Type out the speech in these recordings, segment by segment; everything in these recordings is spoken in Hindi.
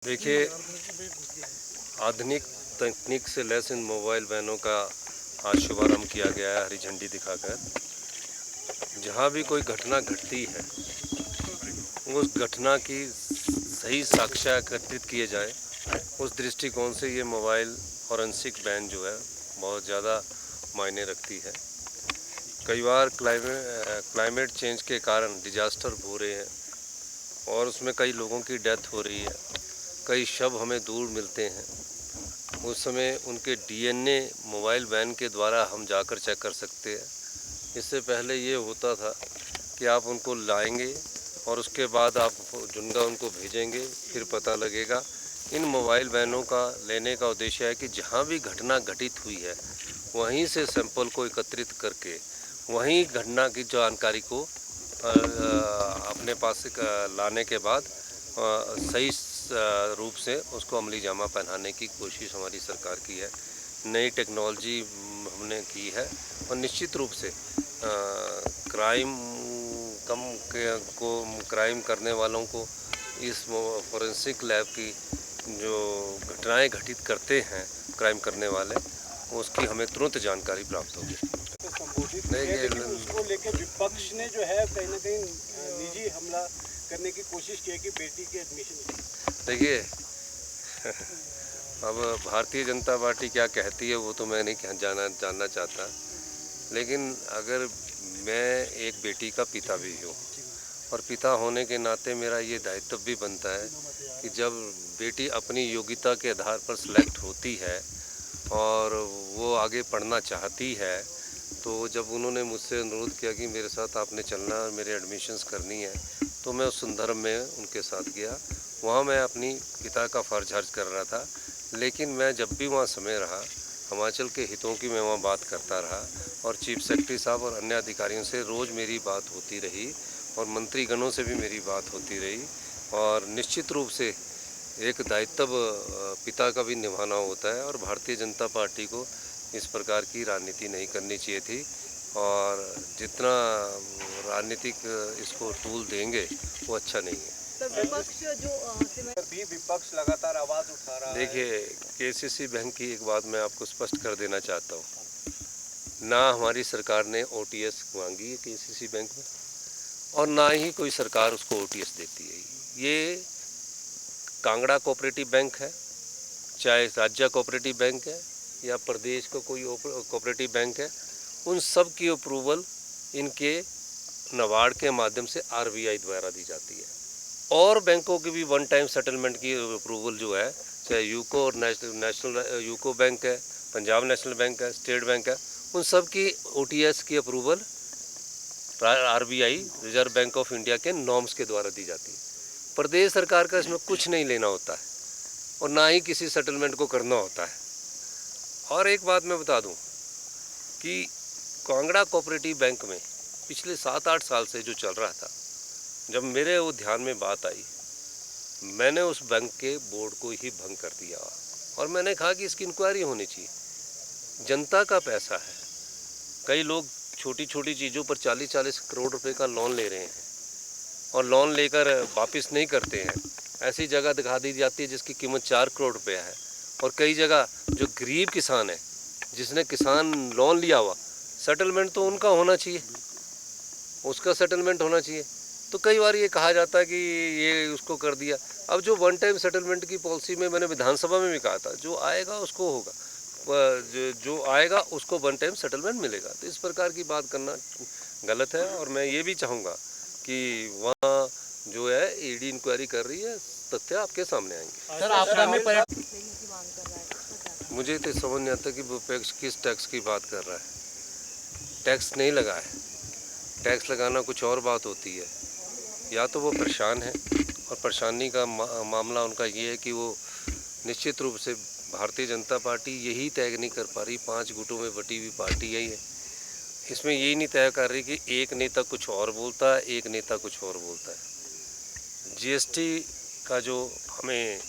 देखिए, आधुनिक तकनीक से लैस इन मोबाइल वैनों का आज शुभारंभ किया गया है हरी झंडी दिखाकर। जहाँ भी कोई घटना घटती है उस घटना की सही साक्ष्य एकत्रित किए जाए, उस दृष्टिकोण से ये मोबाइल फॉरेंसिक वैन जो है बहुत ज़्यादा मायने रखती है। कई बार क्लाइमेट चेंज के कारण डिजास्टर हो रहे हैं और उसमें कई लोगों की डेथ हो रही है, कई शव हमें दूर मिलते हैं। उस समय उनके डीएनए मोबाइल वैन के द्वारा हम जाकर चेक कर सकते हैं। इससे पहले ये होता था कि आप उनको लाएंगे और उसके बाद आप जुनगा उनको भेजेंगे, फिर पता लगेगा। इन मोबाइल वैनों का लेने का उद्देश्य है कि जहाँ भी घटना घटित हुई है वहीं से सैंपल को एकत्रित करके वहीं घटना की जानकारी को अपने पास लाने के बाद सही रूप से उसको अमली जामा पहनाने की कोशिश हमारी सरकार की है। नई टेक्नोलॉजी हमने की है और निश्चित रूप से क्राइम करने वालों को इस फोरेंसिक लैब की जो घटनाएं घटित करते हैं क्राइम करने वाले, उसकी हमें तुरंत जानकारी प्राप्त होगी। लेकिन उसको लेकर विपक्ष ने जो है कहीं ना कहीं निजी हमला करने की कोशिश की है कि बेटी के एडमिशन। देखिए, अब भारतीय जनता पार्टी क्या कहती है वो तो मैं नहीं जानना चाहता, लेकिन अगर मैं एक बेटी का पिता भी हूँ और पिता होने के नाते मेरा ये दायित्व भी बनता है कि जब बेटी अपनी योग्यता के आधार पर सिलेक्ट होती है और वो आगे पढ़ना चाहती है, तो जब उन्होंने मुझसे अनुरोध किया कि मेरे साथ आपने चलना और मेरे एडमिशन्स करनी है, तो मैं उस संदर्भ में उनके साथ गया। वहाँ मैं अपनी पिता का फ़र्ज हर्ज कर रहा था, लेकिन मैं जब भी वहाँ समय रहा हिमाचल के हितों की मैं वहाँ बात करता रहा और चीफ सेक्रेटरी साहब और अन्य अधिकारियों से रोज़ मेरी बात होती रही और मंत्रीगणों से भी मेरी बात होती रही। और निश्चित रूप से एक दायित्व पिता का भी निभाना होता है और भारतीय जनता पार्टी को इस प्रकार की राजनीति नहीं करनी चाहिए थी और जितना राजनीतिक इसको टूल देंगे वो अच्छा नहीं है। विपक्ष लगातार आवाज उठा रहा है। देखिए, केसीसी बैंक की एक बात मैं आपको स्पष्ट कर देना चाहता हूँ, ना हमारी सरकार ने ओटीएस मांगी है केसीसी बैंक में और ना ही कोई सरकार उसको ओटीएस देती है। ये कांगड़ा कोऑपरेटिव बैंक है, चाहे राज्य कोऑपरेटिव बैंक है या प्रदेश का कोई कोऑपरेटिव बैंक है, उन सब की अप्रूवल इनके नाबार्ड के माध्यम से आरबीआई द्वारा दी जाती है। और बैंकों की भी वन टाइम सेटलमेंट की अप्रूवल जो है, चाहे यूको और नेशनल यूको बैंक है, पंजाब नेशनल बैंक है, स्टेट बैंक है, उन सब की ओटीएस की approval RBI reserve bank of India के नॉर्म्स के द्वारा दी जाती है। प्रदेश सरकार का इसमें कुछ नहीं लेना होता है और ना ही किसी सेटलमेंट को करना होता है। और एक बात मैं बता दूं कि कांगड़ा कोऑपरेटिव बैंक में पिछले 7-8 साल से जो चल रहा था, जब मेरे वो ध्यान में बात आई, मैंने उस बैंक के बोर्ड को ही भंग कर दिया और मैंने कहा कि इसकी इंक्वायरी होनी चाहिए। जनता का पैसा है, कई लोग छोटी छोटी चीज़ों पर 40-40 करोड़ रुपए का लोन ले रहे हैं और लोन लेकर वापस नहीं करते हैं। ऐसी जगह दिखा दी जाती है जिसकी कीमत 4 करोड़ रुपये है और कई जगह जो गरीब किसान है, जिसने किसान लोन लिया हुआ, सेटलमेंट तो उनका होना चाहिए, उसका सेटलमेंट होना चाहिए। तो कई बार ये कहा जाता है कि ये उसको कर दिया। अब जो वन टाइम सेटलमेंट की पॉलिसी में मैंने विधानसभा में भी कहा था, जो आएगा उसको होगा, जो आएगा उसको वन टाइम सेटलमेंट मिलेगा। तो इस प्रकार की बात करना गलत है और मैं ये भी चाहूँगा कि वहाँ जो है ईडी इंक्वायरी कर रही है, तथ्य आपके सामने आएंगे। सर, आपदा में मुझे तो समझ नहीं आता कि विपक्ष किस टैक्स की बात कर रहा है। टैक्स नहीं लगा है, टैक्स लगाना कुछ और बात होती है। या तो वो परेशान है और परेशानी का मामला उनका ये है कि वो निश्चित रूप से भारतीय जनता पार्टी यही तय नहीं कर पा रही, 5 गुटों में बटी हुई पार्टी यही है, इसमें यही नहीं तय कर रही कि एक नेता कुछ और बोलता है, एक नेता कुछ और बोलता है। जीएसटी का जो हमें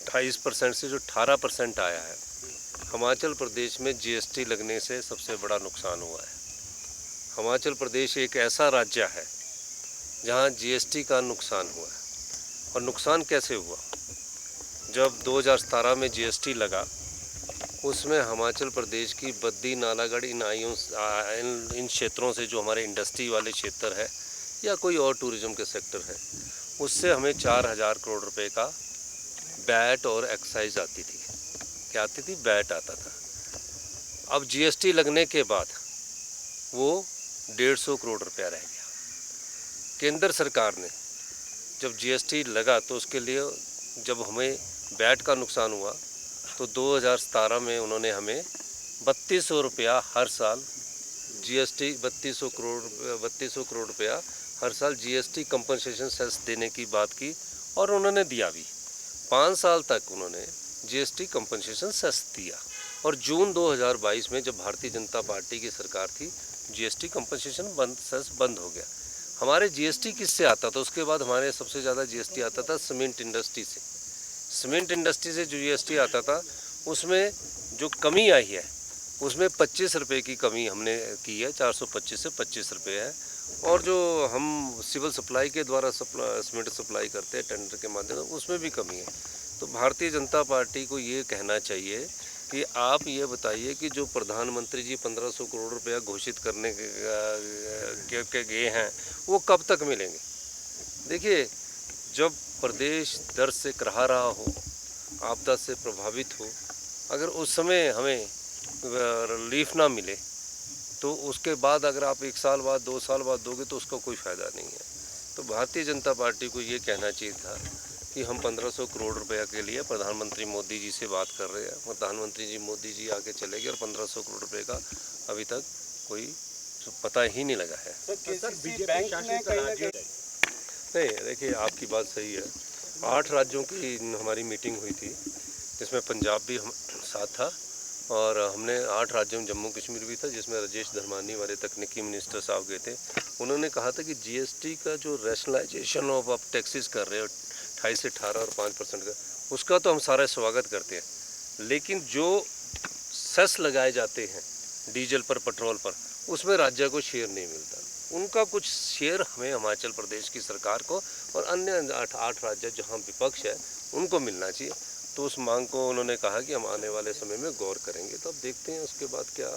28% से जो 18% आया है, हिमाचल प्रदेश में जीएसटी लगने से सबसे बड़ा नुकसान हुआ है। हिमाचल प्रदेश एक ऐसा राज्य है जहां जीएसटी का नुकसान हुआ है और नुकसान कैसे हुआ? जब 2017 में जीएसटी लगा, उसमें हिमाचल प्रदेश की बद्दी, नालागढ़ इन क्षेत्रों से, जो हमारे इंडस्ट्री वाले क्षेत्र है या कोई और टूरिज्म के सेक्टर है, उससे हमें 4000 करोड़ रुपए का वैट और एक्साइज आती थी। क्या आती थी? वैट आता था। अब जीएसटी लगने के बाद वो 150 करोड़ रुपया रह गया। केंद्र सरकार ने जब जीएसटी लगा तो उसके लिए जब हमें वैट का नुकसान हुआ तो 2017 में उन्होंने हमें 3200 रुपया हर साल जीएसटी 3200 करोड़ रुपया हर साल जीएसटी कंपनसेशन सेस देने की बात की, और उन्होंने दिया भी। 5 साल तक उन्होंने जीएसटी कंपनसेशन सेस दिया, और जून 2022 में जब भारतीय जनता पार्टी की सरकार थी, जीएसटी कंपनसेशन सेस बंद हो गया। हमारे जीएसटी किससे आता था? उसके बाद हमारे सबसे ज़्यादा जीएसटी आता था सीमेंट इंडस्ट्री से। सीमेंट इंडस्ट्री से जो जीएसटी आता था, उसमें जो कमी आई है उसमें 25 रुपये की कमी हमने की है, 425 से 25 रुपये है। और जो हम सिविल सप्लाई के द्वारा सीमेंट सप्लाई करते हैं टेंडर के माध्यम से, उसमें भी कमी है। तो भारतीय जनता पार्टी को ये कहना चाहिए कि आप ये बताइए कि जो प्रधानमंत्री जी 1500 करोड़ रुपया घोषित करने के गए हैं, वो कब तक मिलेंगे? देखिए, जब प्रदेश दर्द से कराह रहा हो, आपदा से प्रभावित हो, अगर उस समय हमें रिलीफ ना मिले तो उसके बाद अगर आप 1 साल बाद 2 साल बाद दोगे तो उसका कोई फ़ायदा नहीं है। तो भारतीय जनता पार्टी को ये कहना चाहिए था कि हम 1500 करोड़ रुपया के लिए प्रधानमंत्री मोदी जी से बात कर रहे हैं। प्रधानमंत्री जी मोदी जी आके चले गए और 1500 करोड़ रुपये का अभी तक कोई पता ही नहीं लगा है। नहीं, देखिए, आपकी बात सही है। 8 राज्यों की हमारी मीटिंग हुई थी, जिसमें पंजाब भी हम साथ था, और हमने 8 राज्यों में जम्मू कश्मीर भी था, जिसमें राजेश धर्मानी हमारे तकनीकी मिनिस्टर साहब गए थे। उन्होंने कहा था कि जीएसटी का जो रैशनलाइजेशन ऑफ आप टैक्सेस कर रहे हो 28 से 18 और 5% का, उसका तो हम सारा स्वागत करते हैं, लेकिन जो सेस लगाए जाते हैं डीजल पर, पेट्रोल पर, उसमें राज्य को शेयर नहीं मिलता। उनका कुछ शेयर हमें हिमाचल प्रदेश की सरकार को और अन्य 8 राज्य जहाँ विपक्ष है उनको मिलना चाहिए। तो उस मांग को उन्होंने कहा कि हम आने वाले समय में गौर करेंगे। तो अब देखते हैं उसके बाद क्या।